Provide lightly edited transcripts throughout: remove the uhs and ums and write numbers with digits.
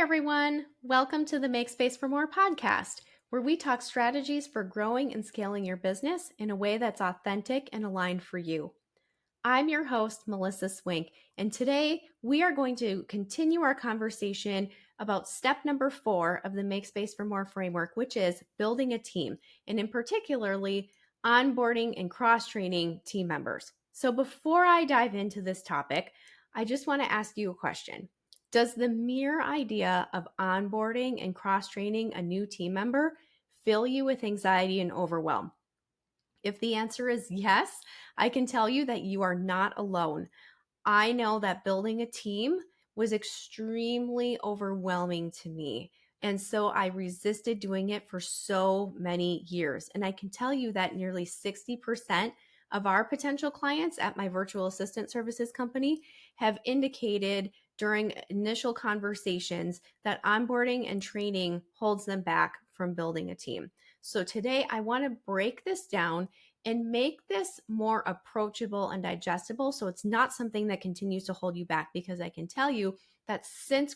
everyone. Welcome to the Make Space for More podcast, where we talk strategies for growing and scaling your business in a way that's authentic and aligned for you. I'm your host, Melissa Swink, and today we are going to continue our conversation about step number 4 of the Make Space for More framework, which is building a team, and in particularly onboarding and cross-training team members. So before I dive into this topic, I just want to ask you a question. Does the mere idea of onboarding and cross-training a new team member fill you with anxiety and overwhelm? If the answer is yes, I can tell you that you are not alone. I know that building a team was extremely overwhelming to me. And so I resisted doing it for so many years. And I can tell you that nearly 60% of our potential clients at my virtual assistant services company have indicated during initial conversations that onboarding and training holds them back from building a team. So today I want to break this down and make this more approachable and digestible so it's not something that continues to hold you back, because I can tell you that since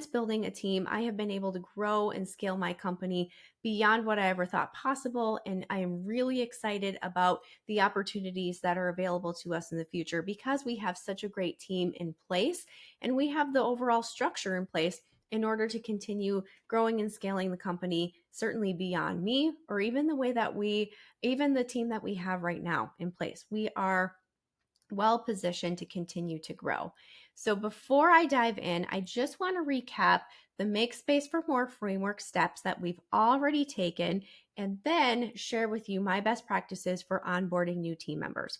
building a team, I have been able to grow and scale my company beyond what I ever thought possible. And I am really excited about the opportunities that are available to us in the future because we have such a great team in place and we have the overall structure in place in order to continue growing and scaling the company, certainly beyond me, or even the team that we have right now in place. We are well positioned to continue to grow. So before I dive in, I just want to recap the Make Space for More framework steps that we've already taken, and then share with you my best practices for onboarding new team members.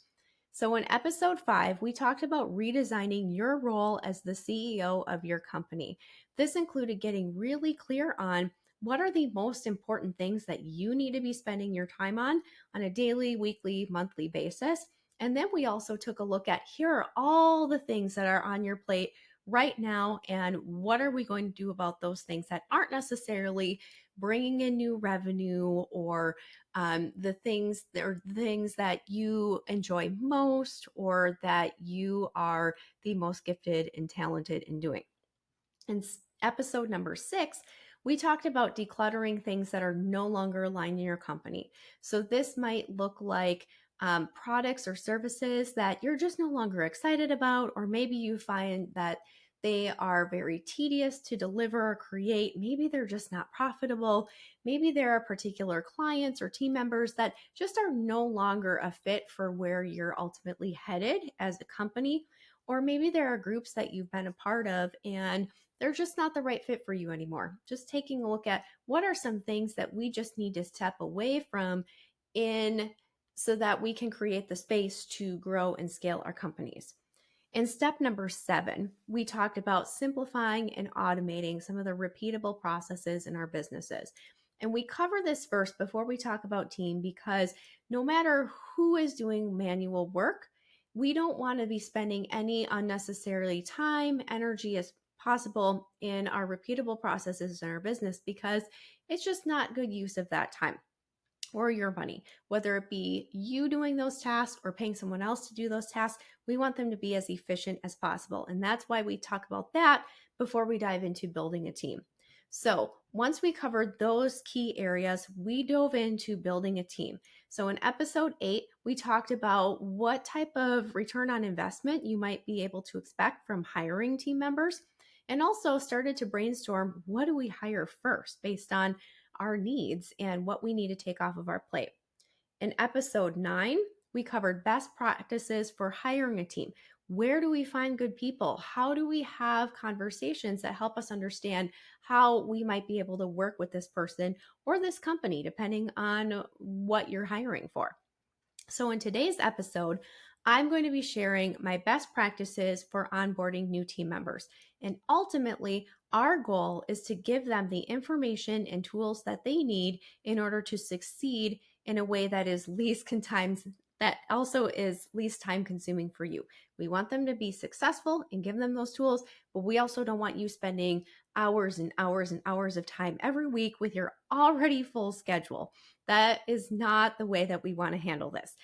So in episode 5, we talked about redesigning your role as the CEO of your company. This included getting really clear on what are the most important things that you need to be spending your time on a daily, weekly, monthly basis. And then we also took a look at here are all the things that are on your plate right now, and what are we going to do about those things that aren't necessarily bringing in new revenue or the things that you enjoy most or that you are the most gifted and talented in doing. In episode number 6, we talked about decluttering things that are no longer aligned in your company. So this might look like products or services that you're just no longer excited about, or maybe you find that they are very tedious to deliver or create. Maybe they're just not profitable. Maybe there are particular clients or team members that just are no longer a fit for where you're ultimately headed as a company. Or maybe there are groups that you've been a part of and they're just not the right fit for you anymore. Just taking a look at what are some things that we just need to step away from so that we can create the space to grow and scale our companies. In step number 7, we talked about simplifying and automating some of the repeatable processes in our businesses. And we cover this first before we talk about team, because no matter who is doing manual work, we don't want to be spending any unnecessarily time, energy as possible in our repeatable processes in our business, because it's just not good use of that time or your money. Whether it be you doing those tasks or paying someone else to do those tasks, we want them to be as efficient as possible. And that's why we talk about that before we dive into building a team. So once we covered those key areas, we dove into building a team. So in episode 8, we talked about what type of return on investment you might be able to expect from hiring team members, and also started to brainstorm, what do we hire first based on our needs and what we need to take off of our plate. In episode 9, we covered best practices for hiring a team. Where do we find good people? How do we have conversations that help us understand how we might be able to work with this person or this company, depending on what you're hiring for? So in today's episode, I'm going to be sharing my best practices for onboarding new team members. And ultimately, our goal is to give them the information and tools that they need in order to succeed in a way that is least time consuming for you. We want them to be successful and give them those tools, but we also don't want you spending hours and hours and hours of time every week with your already full schedule. That is not the way that we want to handle this.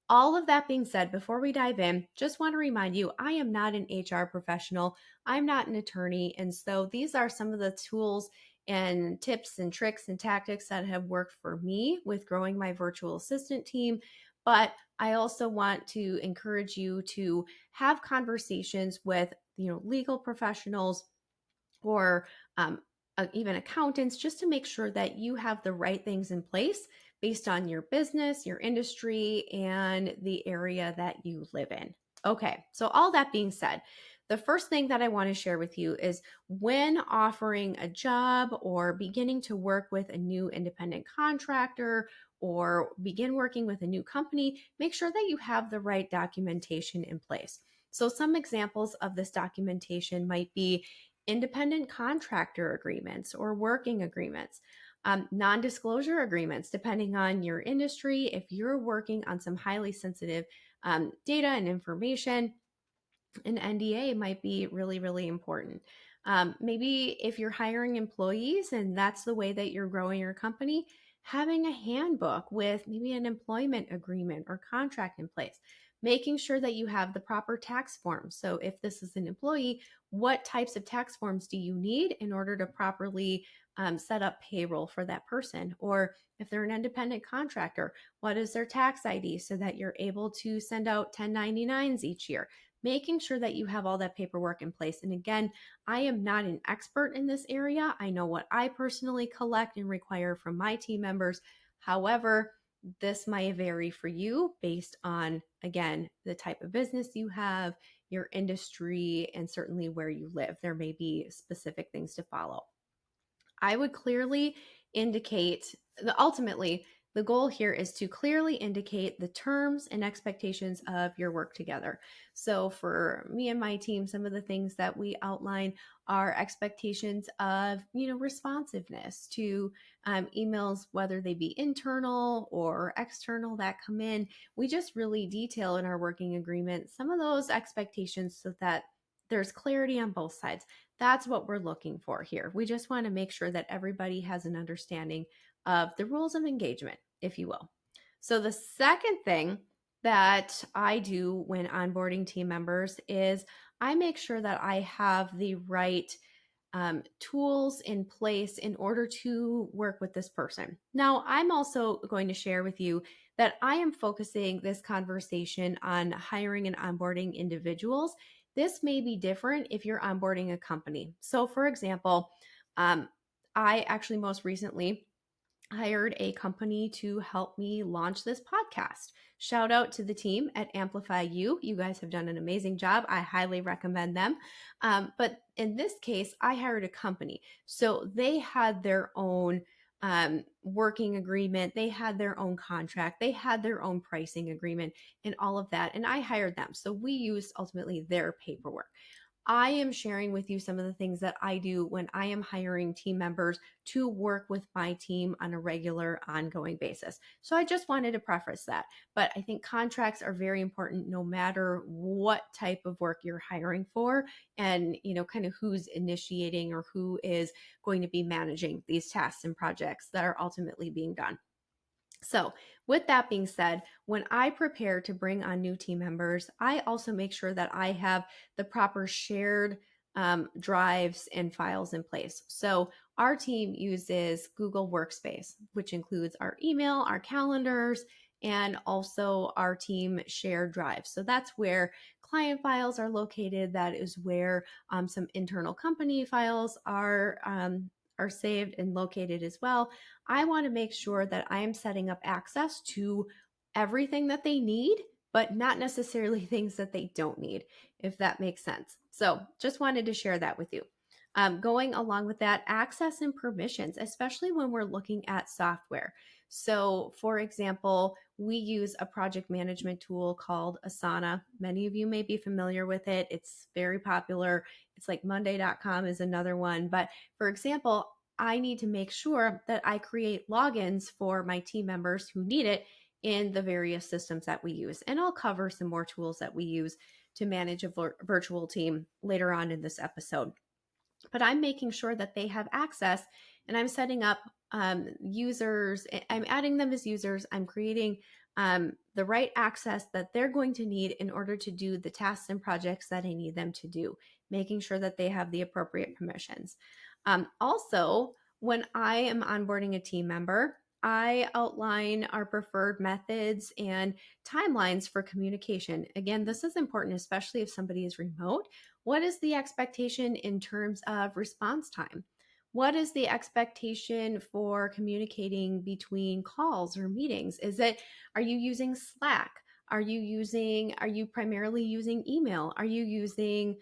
All of that being said, before we dive in, just want to remind you, I am not an HR professional. I'm not an attorney. And so these are some of the tools and tips and tricks and tactics that have worked for me with growing my virtual assistant team. But I also want to encourage you to have conversations with, legal professionals or even accountants, just to make sure that you have the right things in place based on your business, your industry, and the area that you live in. Okay, so all that being said, the first thing that I want to share with you is when offering a job or beginning to work with a new independent contractor or begin working with a new company, make sure that you have the right documentation in place. So, some examples of this documentation might be independent contractor agreements or working agreements, non-disclosure agreements, depending on your industry. If you're working on some highly sensitive data and information, an NDA might be really, really important. Maybe if you're hiring employees and that's the way that you're growing your company, having a handbook with maybe an employment agreement or contract in place, making sure that you have the proper tax forms. So if this is an employee, what types of tax forms do you need in order to properly set up payroll for that person? Or if they're an independent contractor, what is their tax ID so that you're able to send out 1099s each year? Making sure that you have all that paperwork in place. And again, I am not an expert in this area. I know what I personally collect and require from my team members. However, this might vary for you based on, again, the type of business you have, your industry, and certainly where you live. There may be specific things to follow. I would clearly indicate ultimately, the goal here is to clearly indicate the terms and expectations of your work together. So for me and my team, some of the things that we outline are expectations of, responsiveness to emails, whether they be internal or external that come in. We just really detail in our working agreement some of those expectations so that there's clarity on both sides. That's what we're looking for here. We just want to make sure that everybody has an understanding of the rules of engagement, if you will. So, the second thing that I do when onboarding team members is I make sure that I have the right tools in place in order to work with this person. Now, I'm also going to share with you that I am focusing this conversation on hiring and onboarding individuals. This may be different if you're onboarding a company. So, for example, I actually most recently hired a company to help me launch this podcast. Shout out to the team at Amplify You. You guys have done an amazing job. I highly recommend them. But in this case, I hired a company. So they had their own working agreement, they had their own contract, they had their own pricing agreement, and all of that. And I hired them. So we used ultimately their paperwork. I am sharing with you some of the things that I do when I am hiring team members to work with my team on a regular, ongoing basis. So I just wanted to preface that. But I think contracts are very important no matter what type of work you're hiring for and, kind of who's initiating or who is going to be managing these tasks and projects that are ultimately being done. So, with that being said, when I prepare to bring on new team members, I also make sure that I have the proper shared drives and files in place. So, our team uses Google Workspace, which includes our email, our calendars, and also our team shared drives. So, that's where client files are located. That is where some internal company files are saved and located as well. I want to make sure that I am setting up access to everything that they need, but not necessarily things that they don't need, if that makes sense. So just wanted to share that with you. Going along with that, access and permissions, especially when we're looking at software. So, for example, we use a project management tool called Asana. Many of you may be familiar with it. It's very popular. It's like Monday.com is another one. But for example, I need to make sure that I create logins for my team members who need it in the various systems that we use. And I'll cover some more tools that we use to manage a virtual team later on in this episode. But I'm making sure that they have access and I'm setting up users. I'm adding them as users. I'm creating the right access that they're going to need in order to do the tasks and projects that I need them to do, making sure that they have the appropriate permissions. Also, when I am onboarding a team member, I outline our preferred methods and timelines for communication. Again, this is important, especially if somebody is remote. What is the expectation in terms of response time? What is the expectation for communicating between calls or meetings? Are you using Slack? Are you primarily using email? Are you using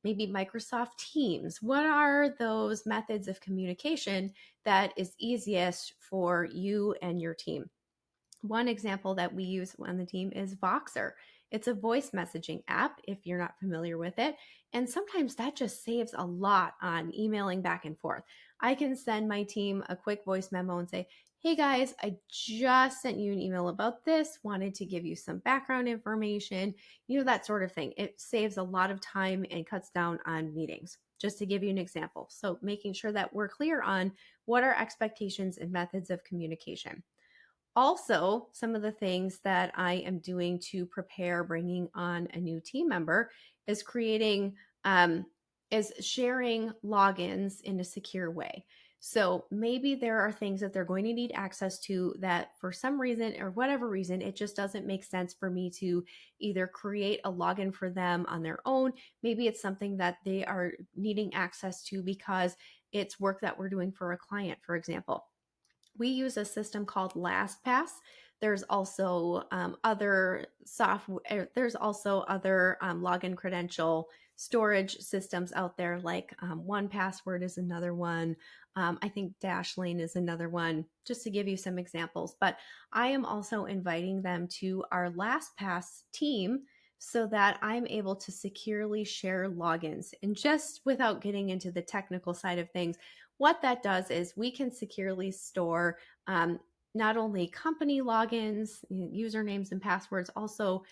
maybe Microsoft Teams? What are those methods of communication that is easiest for you and your team? One example that we use on the team is Voxer. It's a voice messaging app if you're not familiar with it. And sometimes that just saves a lot on emailing back and forth. I can send my team a quick voice memo and say, hey guys, I just sent you an email about this, wanted to give you some background information, that sort of thing. It saves a lot of time and cuts down on meetings, just to give you an example. So making sure that we're clear on what are expectations and methods of communication. Also, some of the things that I am doing to prepare bringing on a new team member is sharing logins in a secure way. So maybe there are things that they're going to need access to that for some reason or whatever reason, it just doesn't make sense for me to either create a login for them on their own. Maybe it's something that they are needing access to because it's work that we're doing for a client, for example. We use a system called LastPass. There's also other software. There's also other login credential storage systems out there, like 1Password is another one. I think Dashlane is another one, just to give you some examples. But I am also inviting them to our LastPass team so that I'm able to securely share logins. And just without getting into the technical side of things, what that does is we can securely store not only company logins, usernames and passwords, also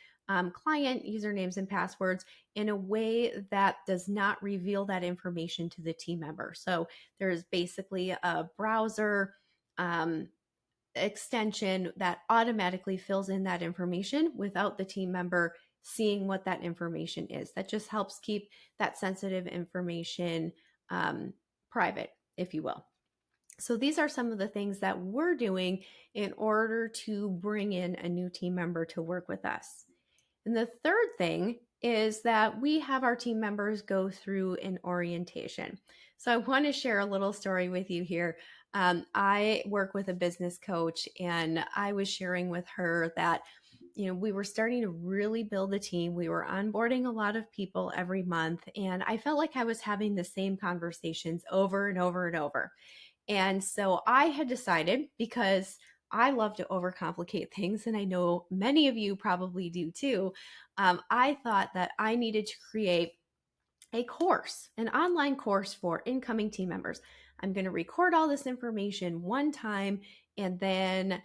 client usernames and passwords in a way that does not reveal that information to the team member. So there's basically a browser extension that automatically fills in that information without the team member seeing what that information is. That just helps keep that sensitive information private, if you will. So these are some of the things that we're doing in order to bring in a new team member to work with us. And the third thing is that we have our team members go through an orientation. So I want to share a little story with you here. I work with a business coach, and I was sharing with her that we were starting to really build a team. We were onboarding a lot of people every month, and I felt like I was having the same conversations over and over and over. And so I had decided, because I love to overcomplicate things, and I know many of you probably do too, I thought that I needed to create a course, an online course for incoming team members. I'm going to record all this information one time, and then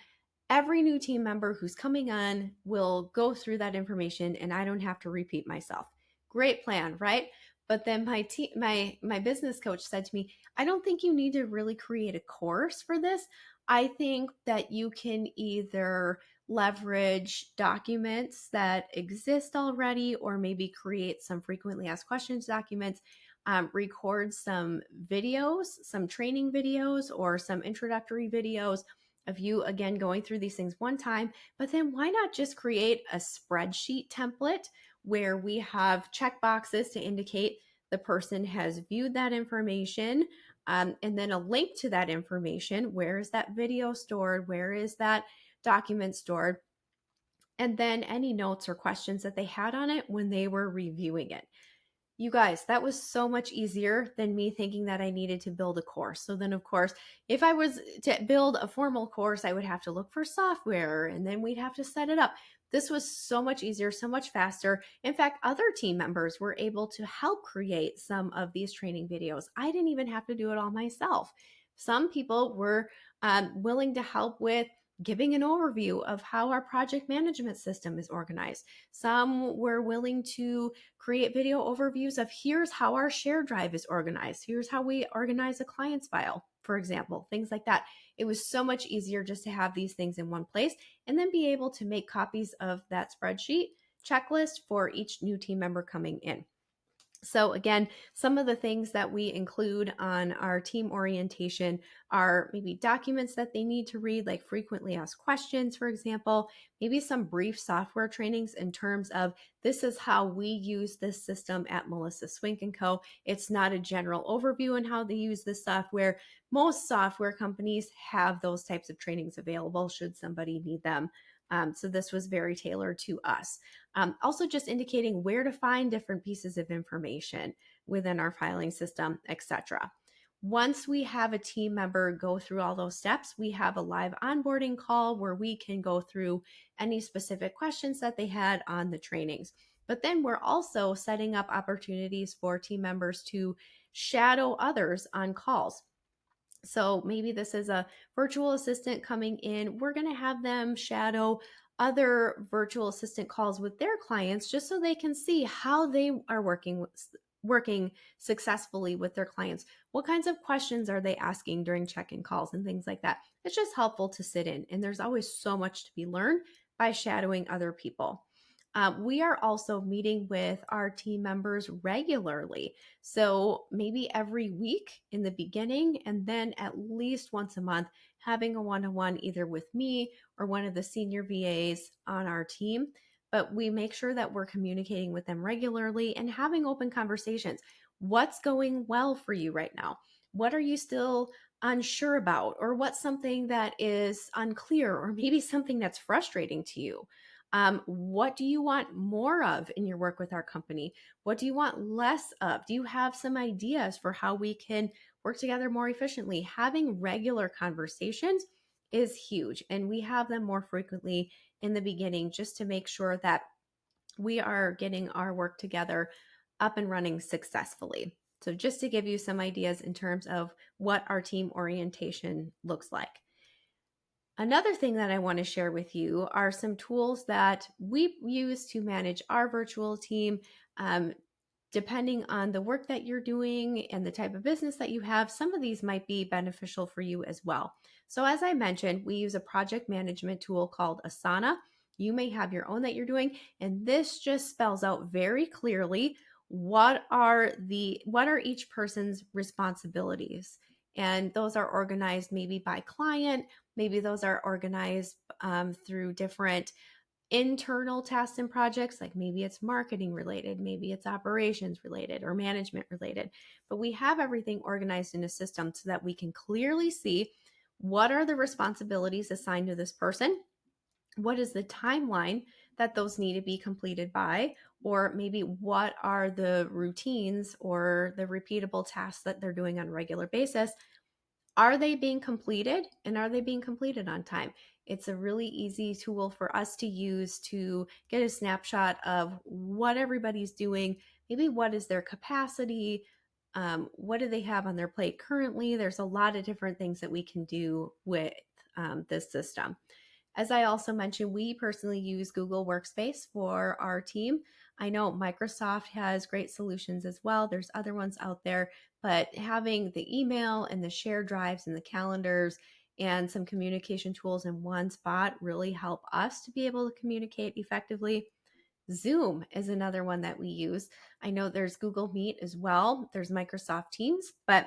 every new team member who's coming on will go through that information, and I don't have to repeat myself. Great plan, right? But then my business coach said to me, I don't think you need to really create a course for this. I think that you can either leverage documents that exist already, or maybe create some frequently asked questions documents, record some videos, some training videos, or some introductory videos of you, again, going through these things one time. But then why not just create a spreadsheet template where we have check boxes to indicate the person has viewed that information, and then a link to that information. Where is that video stored? Where is that document stored? And then any notes or questions that they had on it when they were reviewing it. You guys, that was so much easier than me thinking that I needed to build a course. So then, of course, if I was to build a formal course, I would have to look for software, and then we'd have to set it up. This was so much easier, so much faster. In fact, other team members were able to help create some of these training videos. I didn't even have to do it all myself. Some people were willing to help with giving an overview of how our project management system is organized. Some were willing to create video overviews of here's how our shared drive is organized. Here's how we organize a client's file. for example, things like that. It was so much easier just to have these things in one place and then be able to make copies of that spreadsheet checklist for each new team member coming in. So again, some of the things that we include on our team orientation are maybe documents that they need to read, like frequently asked questions, for example, maybe some brief software trainings in terms of this is how we use this system at Melissa Swink & Co. It's not a general overview on how they use this software. Most software companies have those types of trainings available should somebody need them. So this was very tailored to us. Also just indicating where to find different pieces of information within our filing system, etc. Once we have a team member go through all those steps, we have a live onboarding call where we can go through any specific questions that they had on the trainings. But then we're also setting up opportunities for team members to shadow others on calls. So maybe this is a virtual assistant coming in. We're going to have them shadow other virtual assistant calls with their clients just so they can see how they are working successfully with their clients. What kinds of questions are they asking during check-in calls and things like that? It's just helpful to sit in, and there's always so much to be learned by shadowing other people. We are also meeting with our team members regularly. So maybe every week in the beginning, and then at least once a month, having a one-on-one either with me or one of the senior VAs on our team. But we make sure that we're communicating with them regularly and having open conversations. What's going well for you right now? What are you still unsure about? Or what's something that is unclear, or maybe something that's frustrating to you? What do you want more of in your work with our company? What do you want less of? Do you have some ideas for how we can work together more efficiently? Having regular conversations is huge, and we have them more frequently in the beginning just to make sure that we are getting our work together up and running successfully. So just to give you some ideas in terms of what our team orientation looks like. Another thing that I want to share with you are some tools that we use to manage our virtual team. Depending on the work that you're doing and the type of business that you have, some of these might be beneficial for you as well. So as I mentioned, we use a project management tool called Asana. You may have your own that you're doing, and this just spells out very clearly what are each person's responsibilities. And those are organized maybe by client, maybe those are organized through different internal tasks and projects, like maybe it's marketing related, maybe it's operations related or management related. But we have everything organized in a system so that we can clearly see what are the responsibilities assigned to this person, what is the timeline that those need to be completed by, or maybe what are the routines or the repeatable tasks that they're doing on a regular basis. Are they being completed, and are they being completed on time? It's a really easy tool for us to use to get a snapshot of what everybody's doing. Maybe what is their capacity? What do they have on their plate currently? There's a lot of different things that we can do with this system. As I also mentioned, we personally use Google Workspace for our team. I know Microsoft has great solutions as well. There's other ones out there, but having the email and the shared drives and the calendars and some communication tools in one spot really help us to be able to communicate effectively. Zoom is another one that we use. I know there's Google Meet as well. There's Microsoft Teams, but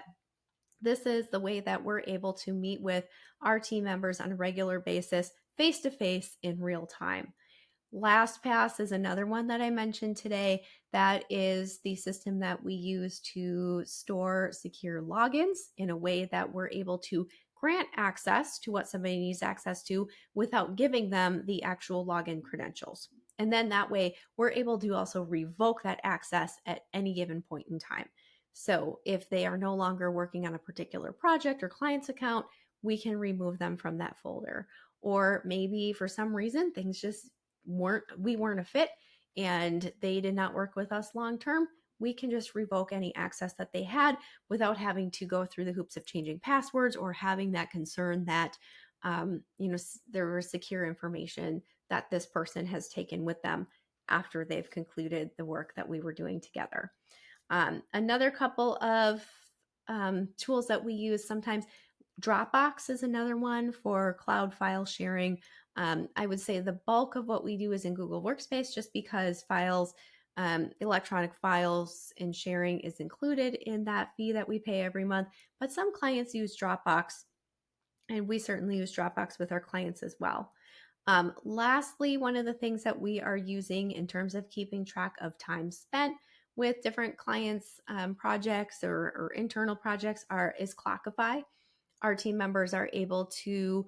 this is the way that we're able to meet with our team members on a regular basis, face to face in real time. LastPass is another one that I mentioned today. That is the system that we use to store secure logins in a way that we're able to grant access to what somebody needs access to without giving them the actual login credentials. And then that way we're able to also revoke that access at any given point in time. So if they are no longer working on a particular project or client's account, we can remove them from that folder. Or maybe for some reason things just we weren't a fit and they did not work with us long term, we can just revoke any access that they had without having to go through the hoops of changing passwords or having that concern that there was secure information that this person has taken with them after they've concluded the work that we were doing together. Another couple of tools that we use sometimes, Dropbox is another one for cloud file sharing. I would say the bulk of what we do is in Google Workspace, just because files, electronic files and sharing is included in that fee that we pay every month. But some clients use Dropbox, and we certainly use Dropbox with our clients as well. Lastly, one of the things that we are using in terms of keeping track of time spent with different clients' projects or internal projects is Clockify. Our team members are able to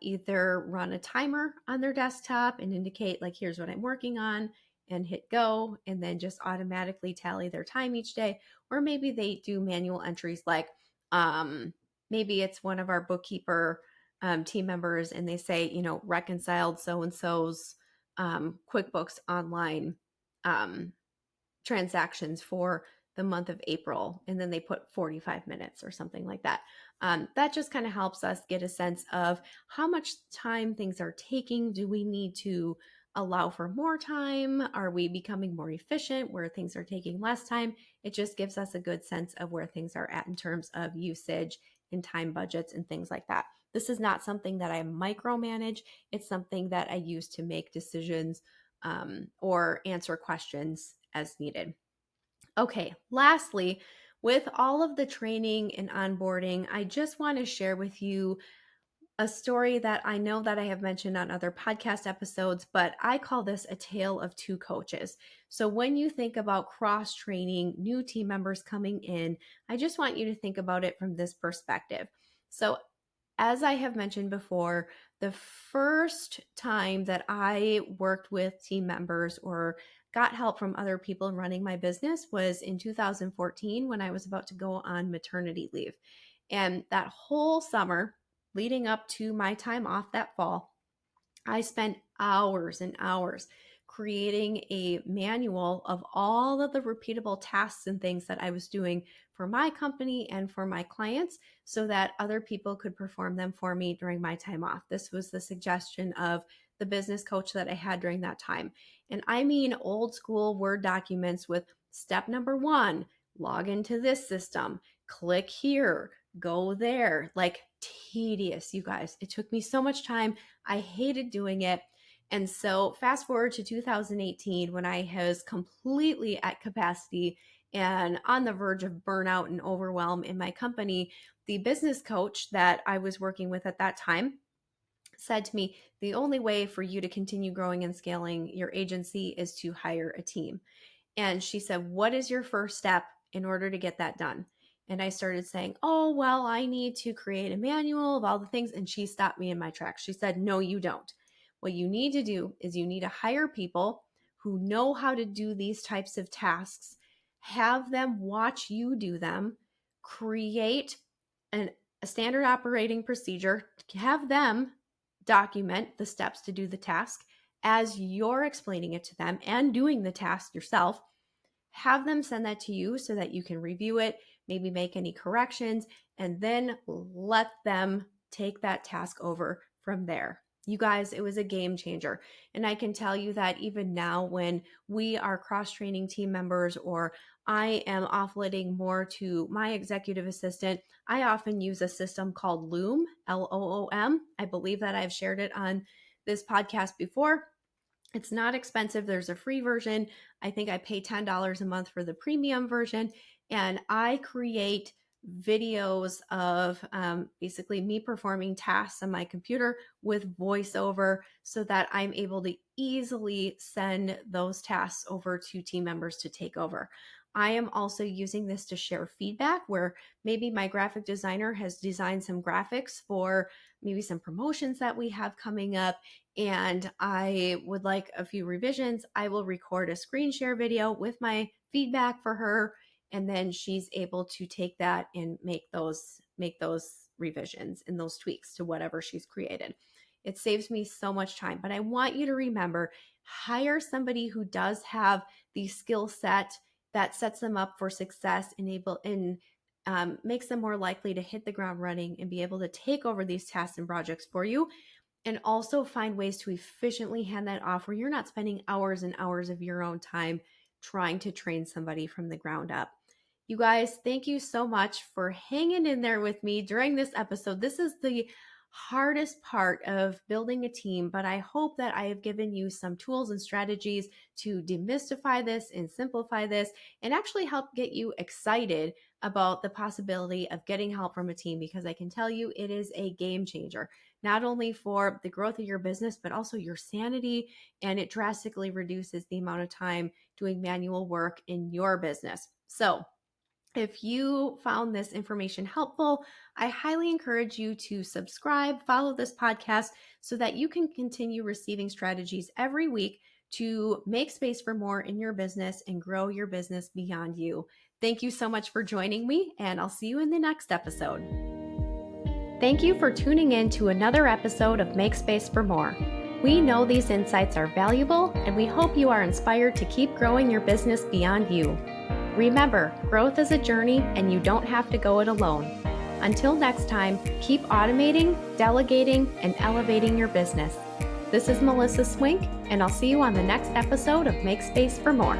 either run a timer on their desktop and indicate, like, here's what I'm working on, and hit go, and then just automatically tally their time each day. Or maybe they do manual entries, like maybe it's one of our bookkeeper team members, and they say, reconciled so and so's QuickBooks online transactions for the month of April, and then they put 45 minutes or something like that. That just kind of helps us get a sense of how much time things are taking. Do we need to allow for more time? Are we becoming more efficient where things are taking less time? It just gives us a good sense of where things are at in terms of usage and time budgets and things like that. This is not something that I micromanage. It's something that I use to make decisions or answer questions as needed. Okay, lastly, with all of the training and onboarding, I just want to share with you a story that I know that I have mentioned on other podcast episodes, but I call this a tale of two coaches. So when you think about cross training new team members coming in, I just want you to think about it from this perspective. So as I have mentioned before, the first time that I worked with team members or got help from other people in running my business was in 2014, when I was about to go on maternity leave. And that whole summer leading up to my time off that fall, I spent hours and hours creating a manual of all of the repeatable tasks and things that I was doing for my company and for my clients, so that other people could perform them for me during my time off. This was the suggestion of the business coach that I had during that time. And I mean old school Word documents with step number 1, log into this system, click here, go there. Like, tedious, you guys. It took me so much time. I hated doing it. And so fast forward to 2018, when I was completely at capacity and on the verge of burnout and overwhelm in my company, the business coach that I was working with at that time said to me, the only way for you to continue growing and scaling your agency is to hire a team. And she said, what is your first step in order to get that done? And I started saying, oh, well, I need to create a manual of all the things. And she stopped me in my tracks. She said, no, you don't. What you need to do is you need to hire people who know how to do these types of tasks, have them watch you do them, create a standard operating procedure, have them document the steps to do the task as you're explaining it to them and doing the task yourself. Have them send that to you so that you can review it, maybe make any corrections, and then let them take that task over from there. You guys, it was a game changer. And I can tell you that even now, when we are cross-training team members, or I am offloading more to my executive assistant, I often use a system called Loom, Loom. I believe that I've shared it on this podcast before. It's not expensive. There's a free version. I think I pay $10 a month for the premium version. And I create videos of basically me performing tasks on my computer with voiceover, so that I'm able to easily send those tasks over to team members to take over. I am also using this to share feedback, where maybe my graphic designer has designed some graphics for maybe some promotions that we have coming up, and I would like a few revisions. I will record a screen share video with my feedback for her, and then she's able to take that and make those revisions and those tweaks to whatever she's created. It saves me so much time. But I want you to remember, hire somebody who does have the skill set that sets them up for success, makes them more likely to hit the ground running and be able to take over these tasks and projects for you. And also find ways to efficiently hand that off, where you're not spending hours and hours of your own time trying to train somebody from the ground up. You guys, thank you so much for hanging in there with me during this episode. This is the hardest part of building a team, but I hope that I have given you some tools and strategies to demystify this and simplify this and actually help get you excited about the possibility of getting help from a team, because I can tell you it is a game changer, not only for the growth of your business, but also your sanity. And it drastically reduces the amount of time doing manual work in your business. So, if you found this information helpful, I highly encourage you to subscribe, follow this podcast so that you can continue receiving strategies every week to make space for more in your business and grow your business beyond you. Thank you so much for joining me, and I'll see you in the next episode. Thank you for tuning in to another episode of Make Space for More. We know these insights are valuable, and we hope you are inspired to keep growing your business beyond you. Remember, growth is a journey and you don't have to go it alone. Until next time, keep automating, delegating, and elevating your business. This is Melissa Swink, and I'll see you on the next episode of Make Space for More.